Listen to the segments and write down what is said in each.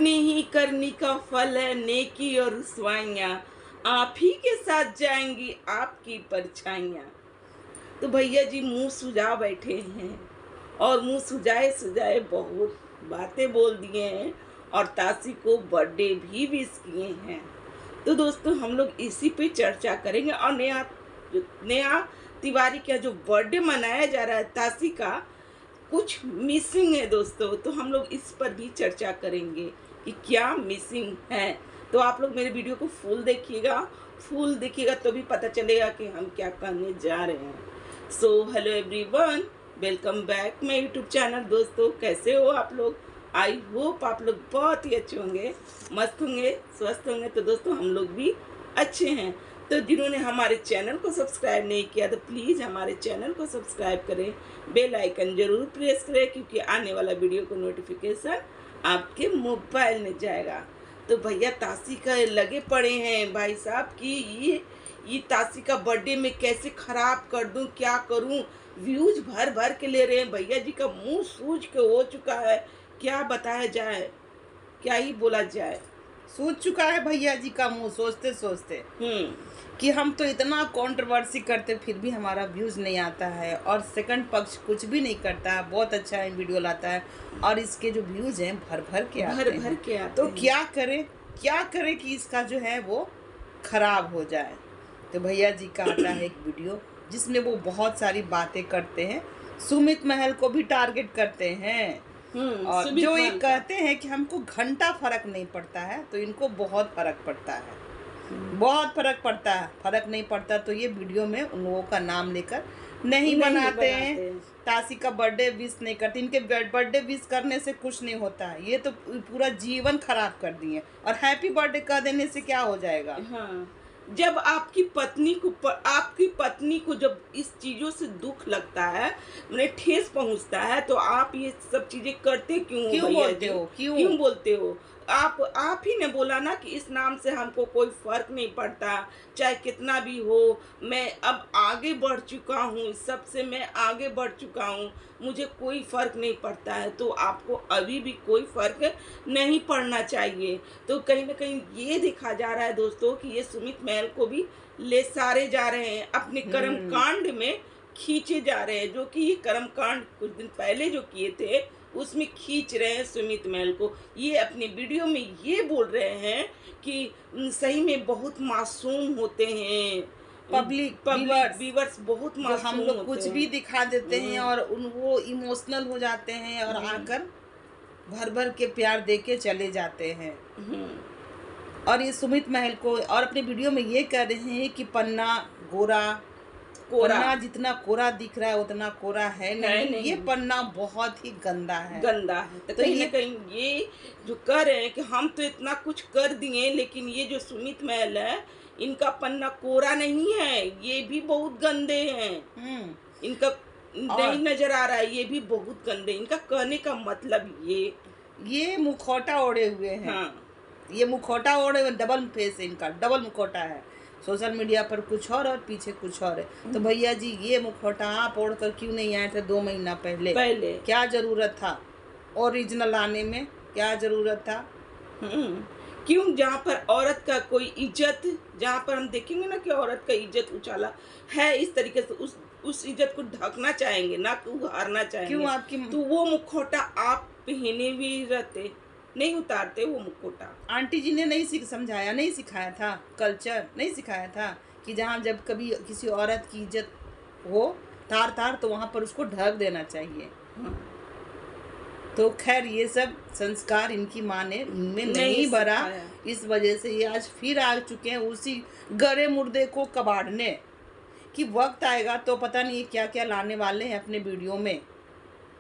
अपने ही करनी का फल है नेकी और रुसवाइयाँ, आप ही के साथ जाएंगी आपकी परछाइयाँ। तो भैया जी मुंह सुजा बैठे हैं और मुंह सुजाए सुजाए बहुत बातें बोल दिए हैं और तासी को बर्थडे भी विश किए हैं। तो दोस्तों हम लोग इसी पे चर्चा करेंगे और नेहा तिवारी का जो बर्थडे मनाया जा रहा है तासी का, कुछ मिसिंग है दोस्तों। तो हम लोग इस पर भी चर्चा करेंगे कि क्या मिसिंग है। तो आप लोग मेरे वीडियो को फुल देखिएगा तो भी पता चलेगा कि हम क्या करने जा रहे हैं। So hello everyone, welcome back my YouTube channel. दोस्तों कैसे हो आप लोग? आई होप आप लोग बहुत ही अच्छे होंगे, मस्त होंगे, स्वस्थ होंगे। तो दोस्तों हम लोग भी अच्छे हैं। तो जिन्होंने हमारे चैनल को सब्सक्राइब नहीं किया तो प्लीज़ हमारे चैनल को सब्सक्राइब करें, बेल आइकन ज़रूर प्रेस करें क्योंकि आने वाला वीडियो को नोटिफिकेशन आपके मोबाइल में जाएगा। तो भैया तासी का लगे पड़े हैं भाई साहब कि ये तासी का बर्थडे में कैसे ख़राब कर दूं, क्या करूं। व्यूज भर भर के ले रहे हैं। भैया जी का मुंह सूज के हो चुका है, क्या बताया जाए, क्या ही बोला जाए। सूझ चुका है भैया जी का मुंह सोचते सोचते कि हम तो इतना कंट्रोवर्सी करते फिर भी हमारा व्यूज नहीं आता है और सेकंड पक्ष कुछ भी नहीं करता है। बहुत अच्छा है वीडियो लाता है और इसके जो व्यूज हैं भर भर के आते हैं। तो क्या करें कि इसका जो है वो खराब हो जाए। तो भैया जी का आता है एक वीडियो जिसमें वो बहुत सारी बातें करते हैं, सुमित महल को भी टारगेट करते हैं और जो ये कहते हैं कि हमको घंटा फर्क नहीं पड़ता है, तो इनको बहुत फर्क पड़ता है, बहुत फर्क पड़ता है। फर्क नहीं पड़ता तो ये वीडियो में उन लोगों का नाम लेकर नहीं बनाते हैं। तासी का बर्थडे विश नहीं करते। इनके बर्थडे विश करने से कुछ नहीं होता है, ये तो पूरा जीवन खराब कर दिए। और हैप्पी बर्थडे कह देने से क्या हो जाएगा? हाँ, जब आपकी पत्नी को जब इस चीज़ों से दुख लगता है, उन्हें ठेस पहुंचता है, तो आप ये सब चीज़ें करते क्यों बोलते हो? आप ही ने बोला ना कि इस नाम से हमको कोई फर्क नहीं पड़ता, चाहे कितना भी हो। मैं अब आगे बढ़ चुका हूँ, सबसे मैं आगे बढ़ चुका हूँ, मुझे कोई फर्क नहीं पड़ता है। तो आपको अभी भी कोई फर्क नहीं पड़ना चाहिए। तो कहीं ना कहीं ये देखा जा रहा है दोस्तों कि ये सुमित महल को भी ले सारे जा रहे हैं, अपने कर्म कांड में खींचे जा रहे हैं। जो कि ये कर्म कांड कुछ दिन पहले जो किए थे उसमें खींच रहे हैं सुमित महल को। ये अपने वीडियो में ये बोल रहे हैं कि सही में बहुत मासूम होते हैं, पब्लिक व्यूअर्स बहुत मासूम हम लोग कुछ भी दिखा देते हैं और वो इमोशनल हो जाते हैं और आकर भर भर के प्यार देके चले जाते हैं। और ये सुमित महल को और अपने वीडियो में ये कह रहे हैं कि पन्ना पन्ना जितना कोरा दिख रहा है उतना कोरा है नहीं। ये पन्ना बहुत ही गंदा है। तो कहीं ना कहीं ये जो कर रहे हैं कि हम तो इतना कुछ कर दिए, लेकिन ये जो सुमित महल है इनका पन्ना कोरा नहीं है, ये भी बहुत गंदे हैं। इनका नहीं नजर आ रहा है, ये भी बहुत गंदे। इनका कहने का मतलब ये मुखौटा ओढ़े हुए हैं। हाँ, ये मुखौटा ओढ़े हुए, डबल फेस है इनका, डबल मुखौटा है। सोशल मीडिया पर कुछ और पीछे कुछ और है। तो भैया जी ये मुखौटा आप ओढ़ कर क्यों नहीं आए थे 2 महीना पहले? क्या जरूरत था ओरिजिनल आने में? क्या जरूरत था? क्यों? जहाँ पर औरत का कोई इज्जत, जहाँ पर हम देखेंगे ना कि औरत का इज्जत उछाला है, इस तरीके से उस इज्जत को ढकना चाहेंगे ना कि उभारना चाहेंगे। क्यों आपकी तो वो मुखौटा आप पहने भी रहते, नहीं उतारते वो मुखौटा। आंटी जी ने नहीं समझाया, नहीं सिखाया था, कल्चर नहीं सिखाया था कि जहाँ जब कभी किसी औरत की इज्जत हो तार तो वहाँ पर उसको ढक देना चाहिए। तो खैर ये सब संस्कार इनकी माँ ने इनमें नहीं भरा, इस वजह से ये आज फिर आ चुके हैं उसी गरे मुर्दे को कबाड़ने। कि वक्त आएगा तो पता नहीं क्या क्या लाने वाले हैं अपने वीडियो में,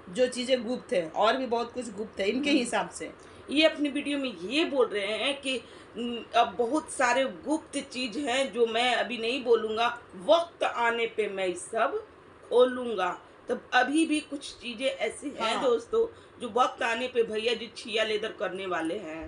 जो चीज़ें गुप्त है और भी बहुत कुछ गुप्त है इनके हिसाब से। ये अपने वीडियो में ये बोल रहे हैं कि अब बहुत सारे गुप्त चीज हैं जो मैं अभी नहीं बोलूँगा, वक्त आने पे मैं सब खोलूँगा। तब अभी भी कुछ चीज़ें ऐसी हैं दोस्तों जो वक्त आने पे भैया जी छिया लेदर करने वाले हैं।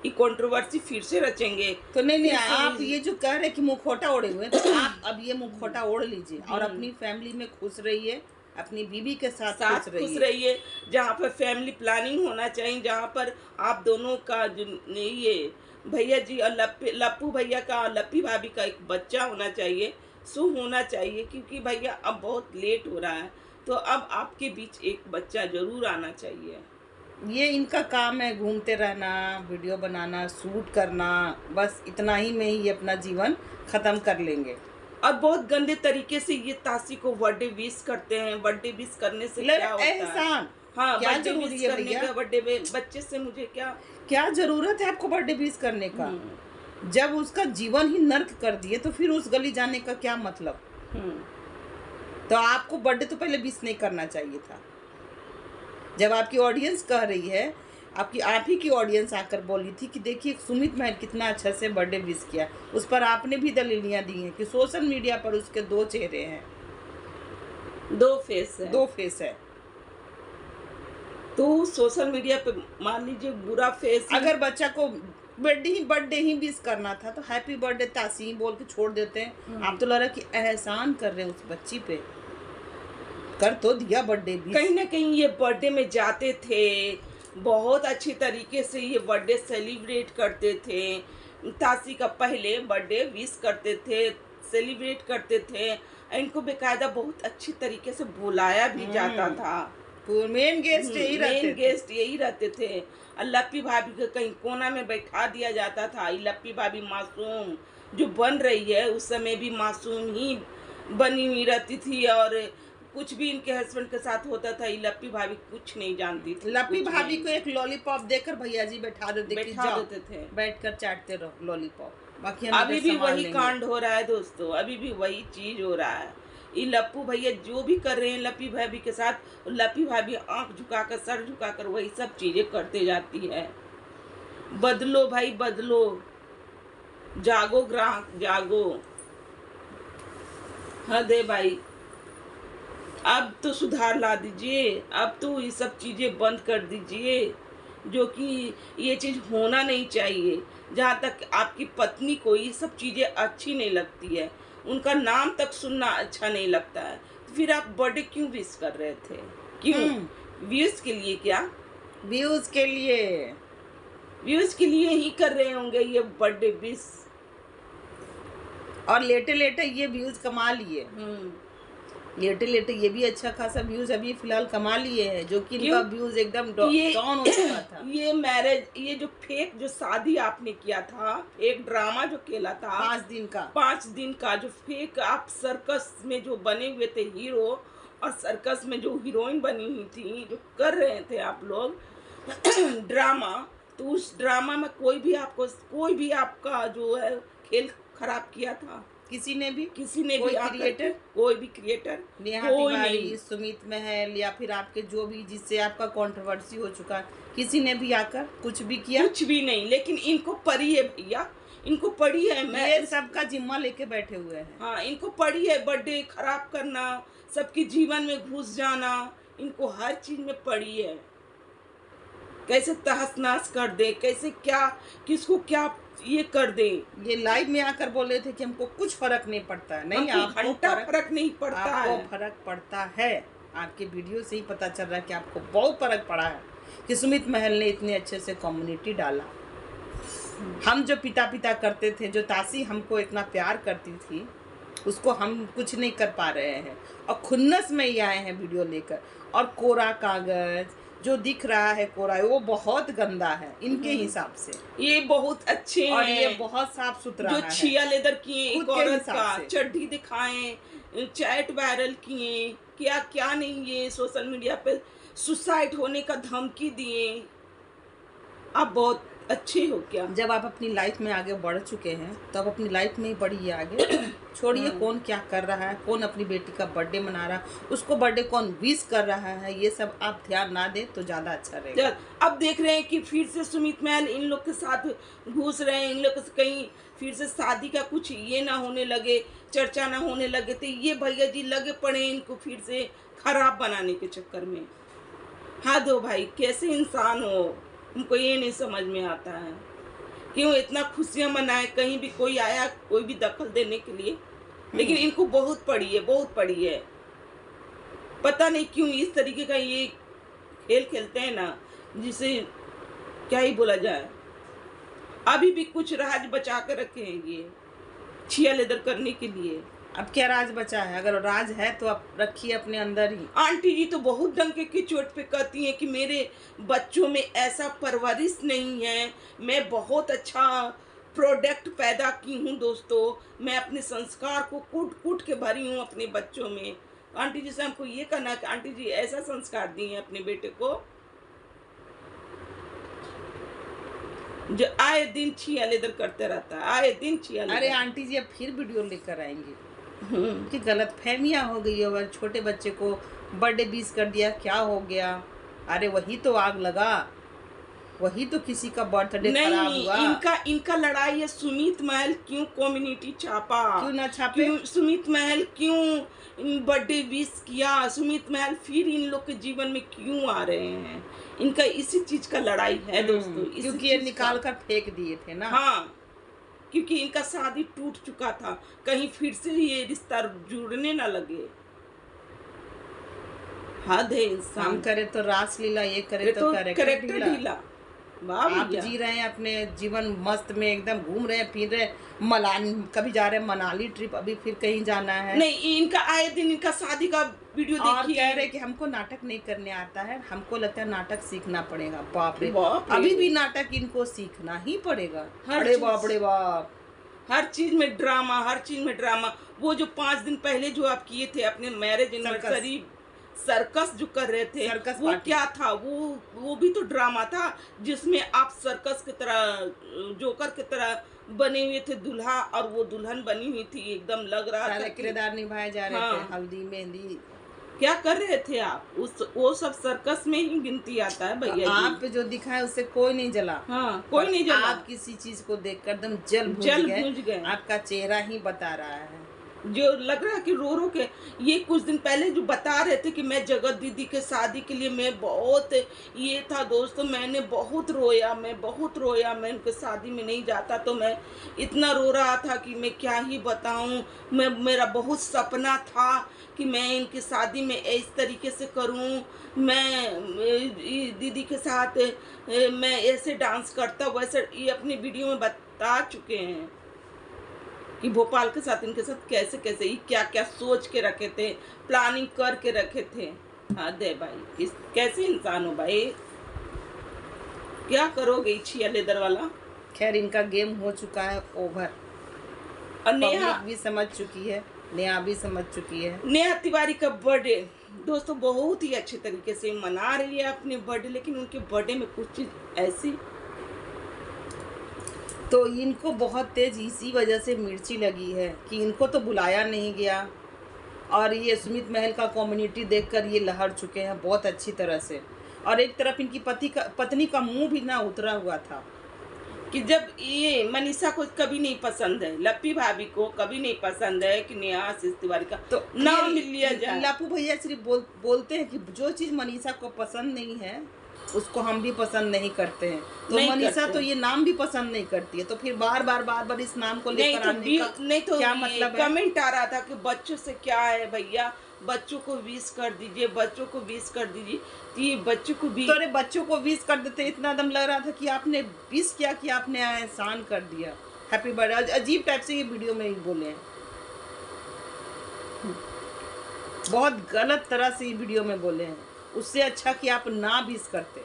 ये कंट्रोवर्सी फिर से रचेंगे। तो नहीं आप ये जो कह रहे कि मुखौटा ओढ़े हुए, तो आप अब ये मुखौटा ओढ़ लीजिए और अपनी फैमिली में खुश रहिए अपनी बीवी के साथ खुश रहिए। जहाँ पर फैमिली प्लानिंग होना चाहिए, जहाँ पर आप दोनों का जो ये भैया जी और लप्पू भैया का और लप्पी भाभी का एक बच्चा होना चाहिए, सो होना चाहिए, क्योंकि भैया अब बहुत लेट हो रहा है, तो अब आपके बीच एक बच्चा जरूर आना चाहिए। ये इनका काम है, घूमते रहना, वीडियो बनाना, शूट करना, बस इतना ही में ही अपना जीवन खत्म कर लेंगे। और बहुत गंदे तरीके से ये तासी को बर्थडे विश करते हैं। बर्थडे विश करने से क्या होता है? हाँ, क्या बर्थडे जरूरी विश है करने भैया? का, बर्थडे में बच्चे से मुझे क्या जरूरत है आपको बर्थडे विश करने का? जब उसका जीवन ही नर्क कर दिए तो फिर उस गली जाने का क्या मतलब? तो आपको बर्थडे तो पहले विश नहीं करना चाहिए था। जब आपकी ऑडियंस कह रही है, आप ही की ऑडियंस आकर बोली थी कि देखिए सुमित महल कितना अच्छा से बर्थडे विश किया, उस पर आपने भी दलीलियां दी हैं कि सोशल मीडिया पर उसके 2 चेहरे हैं, 2 फेस है। तो सोशल मीडिया पे मान लीजिए बुरा फेस, अगर बच्चा को बर्थडे ही विश करना था तो हैप्पी बर्थडे तासी बोल के छोड़ देते हैं। आप तो लग रहा कि एहसान कर रहे हैं उस बच्ची पे, कर तो दिया बर्थडे भी। कहीं ना कहीं ये बर्थडे में जाते थे, बहुत अच्छी तरीके से ये बर्थडे सेलिब्रेट करते थे, तासी का पहले बर्थडे विश करते थे, सेलिब्रेट करते थे, इनको बेकायदा बहुत अच्छी तरीके से बुलाया भी जाता था। मेन गेस्ट यही रहते थे। और लप्पी भाभी को कहीं कोना में बैठा दिया जाता था। लप्पी भाभी मासूम जो बन रही है, उस समय भी मासूम ही बनी हुई रहती थी, और कुछ भी इनके हस्बैंड के साथ होता था, लप्पी भाभी कुछ नहीं जानती थी। लप्पी भाभी को एक लॉलीपॉप देकर भैया जी बैठा देते थे, बैठकर चाटते रहो लॉलीपॉप। बाकी अभी भी वही कांड हो रहा है दोस्तों, अभी भी वही चीज हो रहा है। ये लप्पू भैया जो भी कर रहे हैं लप्पी भाभी के साथ, लप्पी भाभी आंख झुकाकर, सर झुकाकर वही सब चीजें करते जाती है। बदलो भाई बदलो, जागो ग्राहक जागो, हद है भाई। अब तो सुधार ला दीजिए, अब तो ये सब चीजें बंद कर दीजिए, जो कि ये चीज होना नहीं चाहिए। जहाँ तक आपकी पत्नी को ये सब चीजें अच्छी नहीं लगती है, उनका नाम तक सुनना अच्छा नहीं लगता है, तो फिर आप बर्थडे क्यों विश कर रहे थे? क्यों? व्यूज के लिए? क्या व्यूज के लिए? व्यूज के लिए ही कर रहे होंगे ये बर्थडे विश, और लेटे लेटे ये व्यूज कमा लिए। लेटे लेटे ये भी अच्छा खासा व्यूज अभी फिलहाल कमा लिए हैं, जो कि इनका व्यूज एकदम डाउन हो चुका था। ये मैरिज, ये जो फेक जो शादी आपने किया था, एक ड्रामा जो खेला था 5 दिन का जो फेक, आप सर्कस में जो बने हुए थे हीरो, और सर्कस में जो हीरोइन बनी हुई थी, जो कर रहे थे आप लोग ड्रामा, तो उस ड्रामा में कोई भी आपका जो है खेल खराब किया था? किसी ने भी कोई भी क्रिएटर नेहा तिवारी, सुमित महल, या फिर आपके जो भी जिससे आपका कंट्रोवर्सी हो चुका, किसी ने भी आकर कुछ भी किया? कुछ भी नहीं। लेकिन इनको पड़ी है भैया, इनको पड़ी है, मैं ये सबका जिम्मा लेके बैठे हुए हैं। हाँ, इनको पड़ी है बर्थडे खराब करना, सबके जीवन में घुस जाना, इनको हर चीज में पड़ी है। कैसे तहस नहस कर दे, कैसे क्या, किसको क्या ये कर दे। ये लाइव में आकर बोल रहे थे कि हमको कुछ फर्क नहीं पड़ता है। नहीं, आपको फर्क नहीं पड़ता है। आपको फर्क पड़ता है। आपके वीडियो से ही पता चल रहा है कि आपको बहुत फर्क पड़ा है कि सुमित महल ने इतने अच्छे से कम्युनिटी डाला। हम जो पिता करते थे, जो तासी हमको इतना प्यार करती थी, उसको हम कुछ नहीं कर पा रहे हैं, और खुन्नस में ही आए हैं वीडियो लेकर। और कोरा कागज जो दिख रहा है, कोरा, वो बहुत गंदा है इनके हिसाब से। ये बहुत अच्छे और ये बहुत साफ सुथरा जो छिया लेदर किए, एक औरत का चड्ढी दिखाएं, चैट वायरल किए, क्या क्या नहीं, ये सोशल मीडिया पे सुसाइड होने का धमकी दिए। आप बहुत अच्छे हो क्या? जब आप अपनी लाइफ में आगे बढ़ चुके हैं तो आप अपनी लाइफ में ही बढ़िए आगे। छोड़िए कौन क्या कर रहा है, कौन अपनी बेटी का बर्थडे मना रहा है, उसको बर्थडे कौन विश कर रहा है, ये सब आप ध्यान ना दे तो ज़्यादा अच्छा रहेगा। अब देख रहे हैं कि फिर से सुमित महल इन लोग के साथ घुस रहे हैं, इन लोग से कहीं फिर से शादी का कुछ ये ना होने लगे, चर्चा ना होने लगे, तो ये भैया जी लगे पड़े इनको फिर से खराब बनाने के चक्कर में। हाँ दो भाई, कैसे इंसान हो, उनको ये नहीं समझ में आता है। क्यों इतना खुशियां मनाए, कहीं भी कोई आया कोई भी दखल देने के लिए, लेकिन इनको बहुत पड़ी है, बहुत पड़ी है। पता नहीं क्यों इस तरीके का ये खेल खेलते हैं ना, जिसे क्या ही बोला जाए। अभी भी कुछ राज बचा के रखे हैं ये छिया लेदर करने के लिए। अब क्या राज बचा है? अगर राज है तो आप रखिए अपने अंदर ही। आंटी जी तो बहुत डंके की चोट पे कहती हैं कि मेरे बच्चों में ऐसा परवरिश नहीं है, मैं बहुत अच्छा प्रोडक्ट पैदा की हूँ दोस्तों, मैं अपने संस्कार को कूट कूट के भरी हूँ अपने बच्चों में। आंटी जी से हमको ये कहना है कि आंटी जी ऐसा संस्कार दिए हैं अपने बेटे को जो आए दिन छिया लेदर करते रहता है, आए दिन छिया लेदर। अरे आंटी जी अब फिर वीडियो लेकर आएंगे कि गलत फहमियाँ हो गई है, छोटे बच्चे को बर्थडे विश कर दिया, क्या हो गया? अरे वही तो आग लगा, वही तो किसी का बर्थडे खराब हुआ। इनका लड़ाई है सुमित महल क्यों कम्युनिटी छापा, क्यों ना छापे? सुमित महल क्यों बर्थडे विश किया, सुमित महल फिर इन लोग के जीवन में क्यों आ रहे हैं, इनका इसी चीज का लड़ाई है दोस्तों। क्योंकि ये निकाल कर फेंक दिए थे ना। हाँ, क्योंकि इनका शादी टूट चुका था, कहीं फिर से ये रिश्ता जुड़ने ना लगे। हद है इंसान। हम करे तो रासलीला, ये करे तो कैरेक्टर ढीला। आप भैया जी रहे हैं अपने जीवन मस्त में, एकदम घूम रहे हैं, फिर रहे, मलानी कभी जा रहे हैं मनाली ट्रिप, अभी फिर कहीं जाना है। नहीं, इनका आए दिन इनका शादी का वीडियो देखिए और कह रहे कि हमको नाटक नहीं करने आता है, हमको लगता है नाटक सीखना पड़ेगा। बाप रे, बाप रे। अभी भी नाटक इनको सीखना ही पड़ेगा। अरे बाप रे बाप, हर चीज में ड्रामा, हर चीज में ड्रामा। वो जो 5 दिन पहले जो आप किए थे अपने मैरिज एनिवर्सरी सर्कस जो कर रहे थे, वो क्या था? वो भी तो ड्रामा था, जिसमें आप सर्कस की तरह, जोकर की तरह बने हुए थे दुल्हा, और वो दुल्हन बनी हुई थी, एकदम लग रहा था किरदार निभाए जा रहे थे। हल्दी मेहंदी क्या कर रहे थे आप? वो सब सर्कस में ही गिनती आता है भैया। आप जो दिखाए उससे कोई नहीं जला। हाँ, कोई नहीं जला। आप किसी चीज को देखकर एकदम जल भूज गए। आपका चेहरा ही बता रहा है, जो लग रहा है कि रो रो के। ये कुछ दिन पहले जो बता रहे थे कि मैं जगत दीदी के शादी के लिए मैं बहुत ये था दोस्तों, मैंने बहुत रोया, मैं उनके शादी में नहीं जाता तो मैं इतना रो रहा था कि मैं क्या ही बताऊं। मेरा बहुत सपना था कि मैं इनकी शादी में इस तरीके से करूं, मैं दीदी के साथ मैं ऐसे डांस करता, वैसे ये अपनी वीडियो में बता चुके हैं कि भोपाल के साथ इनके साथ कैसे कैसे ये क्या क्या सोच के रखे थे, प्लानिंग करके रखे थे। हाँ दे भाई, इस कैसे इंसान हो भाई, क्या करोगे छिया लेदर वाला। खैर इनका गेम हो चुका है ओवर, और नेहा भी समझ चुकी है, नेहा भी समझ चुकी है। नेहा तिवारी का बर्थडे दोस्तों बहुत ही अच्छे तरीके से मना रही है अपने बर्थडे, लेकिन उनके बर्थडे में कुछ चीज ऐसी तो इनको बहुत तेज इसी वजह से मिर्ची लगी है कि इनको तो बुलाया नहीं गया, और ये सुमित महल का कम्युनिटी देखकर ये लहर चुके हैं बहुत अच्छी तरह से। और एक तरफ इनकी पत्नी का मुंह भी ना उतरा हुआ था कि जब ये मनीषा को कभी नहीं पसंद है, लप्पी भाभी को कभी नहीं पसंद है कि नेहा आशीष तिवारी का तो नाम लिया जाए। लप्पू भैया सिर्फ बोलते हैं कि जो चीज़ मनीषा को पसंद नहीं है उसको हम भी पसंद नहीं करते हैं, तो मनीषा तो ये नाम भी पसंद नहीं करती है, तो फिर बार बार इस नाम को लेकर आने का नहीं तो क्या मतलब है? कमेंट आ रहा था कि बच्चों से क्या है भैया, बच्चों को विश कर दीजिए, बच्चों को विश कर दीजिए, तो ये बच्चों को भी, तो अरे बच्चों को विश कर देते, इतना दम लग रहा था कि आपने विश किया कि आपने एहसान कर दिया, हैप्पी बर्थडे। अजीब टाइप से ये वीडियो में ही बोले हैं, बहुत गलत तरह से ये वीडियो में बोले हैं। उससे अच्छा कि आप ना विश करते,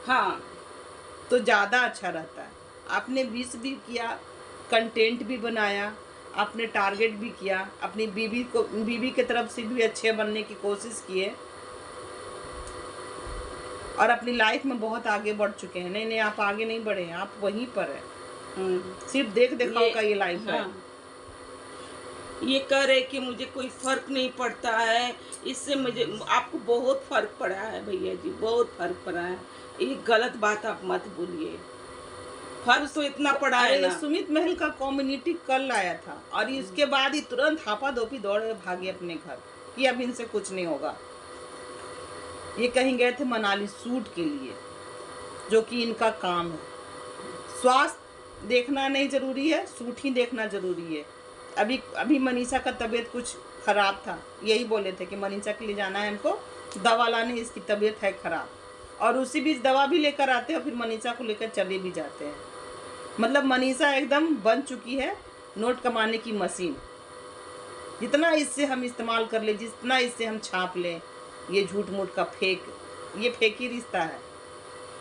हाँ तो ज़्यादा अच्छा रहता है। आपने विश भी किया, कंटेंट भी बनाया, आपने टारगेट भी किया, अपनी बीवी के तरफ से भी अच्छे बनने की कोशिश किए, और अपनी लाइफ में बहुत आगे बढ़ चुके हैं। नहीं आप आगे नहीं बढ़े हैं, आप वहीं पर हैं, सिर्फ देख दिखाओ का ये लाइफ है। ये कह रहे कि मुझे कोई फर्क नहीं पड़ता है, इससे मुझे आपको बहुत फर्क पड़ा है भैया जी, बहुत फर्क पड़ा है। ये गलत बात आप मत बोलिए, फर्क तो इतना पड़ा है ना। सुमित महल का कम्युनिटी कल आया था और इसके बाद ही तुरंत हापा दोपी दौड़े भागे अपने घर कि अब इनसे कुछ नहीं होगा। ये कहीं गए थे मनाली शूट के लिए, जो कि इनका काम है। स्वास्थ्य देखना नहीं जरूरी है, शूट ही देखना जरूरी है। अभी मनीषा का तबीयत कुछ खराब था, यही बोले थे कि मनीषा के लिए जाना है हमको दवा लाने, इसकी तबीयत है खराब, और उसी बीच दवा भी लेकर आते हैं और फिर मनीषा को लेकर चले भी जाते हैं। मतलब मनीषा एकदम बन चुकी है नोट कमाने की मशीन। जितना इससे हम इस्तेमाल कर ले, जितना इससे हम छाप लें, ये झूठ मूठ का फेक, ये फेक ही रिश्ता है।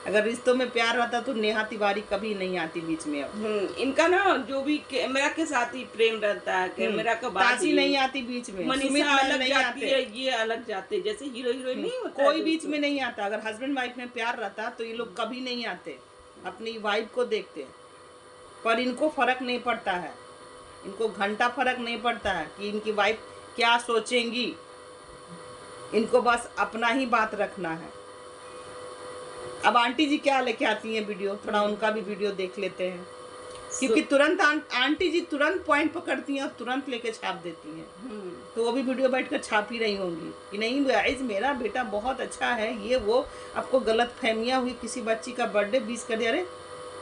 अगर रिश्तों में प्यार रहता तो नेहा तिवारी कभी नहीं आती बीच में। अब इनका ना जो भी कैमरा के साथ ही प्रेम रहता है, कैमरा का बात तासी नहीं आती बीच में, मनीषा अलग जाती है, ये अलग जाते, जैसे हीरो हीरोइन नहीं होता, कोई बीच में नहीं आता। अगर हस्बैंड वाइफ में प्यार रहता तो ये लोग कभी नहीं आते, अपनी वाइफ को देखते। पर इनको फर्क नहीं पड़ता है, इनको घंटा फर्क नहीं पड़ता है कि इनकी वाइफ क्या सोचेंगी, इनको बस अपना ही बात रखना है। अब आंटी जी क्या लेके आती हैं वीडियो, थोड़ा उनका भी वीडियो देख लेते हैं, क्योंकि तुरंत आंटी जी तुरंत पॉइंट पकड़ती हैं और तुरंत लेके छाप देती हैं। तो वो भी वीडियो बैठकर छाप ही रही होंगी कि नहीं गाइस मेरा बेटा बहुत अच्छा है, ये वो। आपको गलत फहमियाँ हुई, किसी बच्ची का बर्थडे विश कर दिया। अरे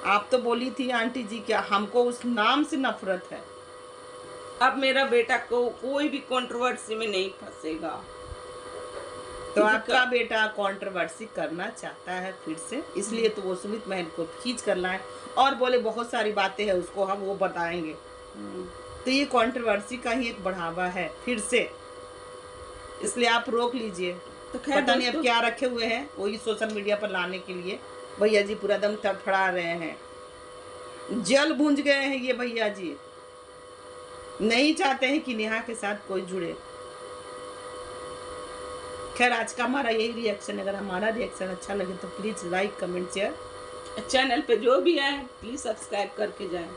आप तो बोली थी आंटी जी, क्या हमको उस नाम से नफरत है। अब मेरा बेटा को कोई भी कंट्रोवर्सी में नहीं फंसेगा। तो आपका बेटा कंट्रोवर्सी करना चाहता है फिर से, इसलिए तो वो सुमित महल को खींच कर लाए और बोले बहुत सारी बातें हैं उसको हम वो बताएंगे। तो ये कंट्रोवर्सी का ही एक बढ़ावा है फिर से, इसलिए आप रोक लीजिए। तो पता नहीं अब क्या रखे हुए हैं वही सोशल मीडिया पर लाने के लिए। भैया जी पूरा दम तड़फड़ा रहे हैं, जल भूंज गए हैं ये भैया जी, नहीं चाहते हैं कि नेहा के साथ कोई जुड़े। खैर आज का हमारा यही रिएक्शन। अगर हमारा रिएक्शन अच्छा लगे तो please like comment share, channel पे जो भी है प्लीज़ सब्सक्राइब करके जाएं।